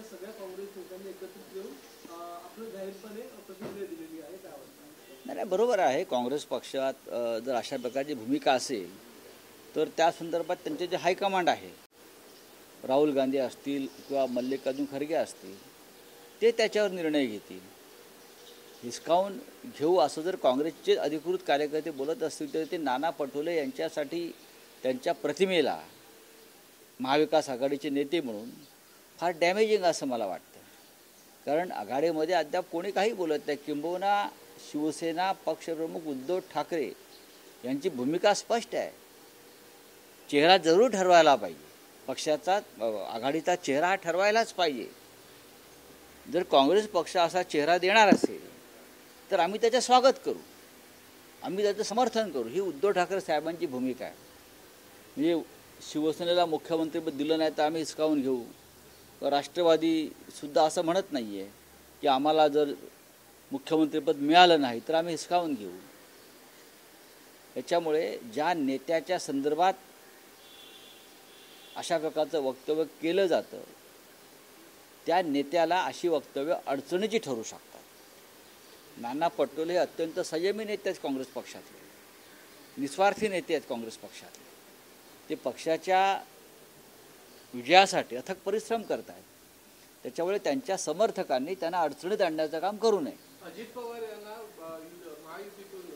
सगळ्या काँग्रेस नेत्यांनी एकत्रित येऊन आपलं जाहीरपणे प्रतिक्रिया दिलेली आहे त्यावर. नाही, बरोबर आहे. काँग्रेस पक्षात जर अशा प्रकारची भूमिका असेल तर त्या संदर्भात त्यांचे जे हायकमांड आहे, राहुल गांधी असतील किंवा मल्लिकार्जुन खरगे असतील, ते त्याच्यावर निर्णय घेतील. हिसकावून घेऊ असं जर काँग्रेसचे अधिकृत कार्यकर्ते बोलत असतील तर ते नाना पटोले यांच्यासाठी, त्यांच्या प्रतिमेला महाविकास आघाडीचे नेते म्हणून फार डॅमेजिंग असं मला वाटतं. कारण आघाडीमध्ये अद्याप कोणी काही बोलत नाही. किंबहुना शिवसेना पक्षप्रमुख उद्धव ठाकरे यांची भूमिका स्पष्ट आहे. चेहरा जरूर ठरवायला पाहिजे. पक्षाचा, आघाडीचा चेहरा हा ठरवायलाच पाहिजे. जर काँग्रेस पक्ष असा चेहरा देणार असेल तर आम्ही त्याचं स्वागत करू, आम्ही त्याचं समर्थन करू. ही उद्धव ठाकरे साहेबांची भूमिका आहे. म्हणजे शिवसेनेला मुख्यमंत्रीपद दिलं नाही तर आम्ही हिसकावून घेऊ. राष्ट्रवादीसुद्धा असं म्हणत नाही आहे की आम्हाला जर मुख्यमंत्रीपद मिळालं नाही तर आम्ही हिसकावून घेऊ. त्याच्यामुळे ज्या नेत्याच्या संदर्भात अशा प्रकारचं वक्तव्य केलं जातं त्या नेत्याला अशी वक्तव्य अडचणीची ठरू शकतात. नाना पटोले हे अत्यंत संयमी नेते आहेत काँग्रेस पक्षातले, निस्वार्थी नेते आहेत काँग्रेस पक्षातले. ते पक्षाच्या विजयासाठी अथक परिश्रम करत आहेत. त्याच्यामुळे त्यांच्या समर्थकांनी त्यांना अडचणीत आणण्याचं काम करू नये. अजित पवार यांना महायुतीतून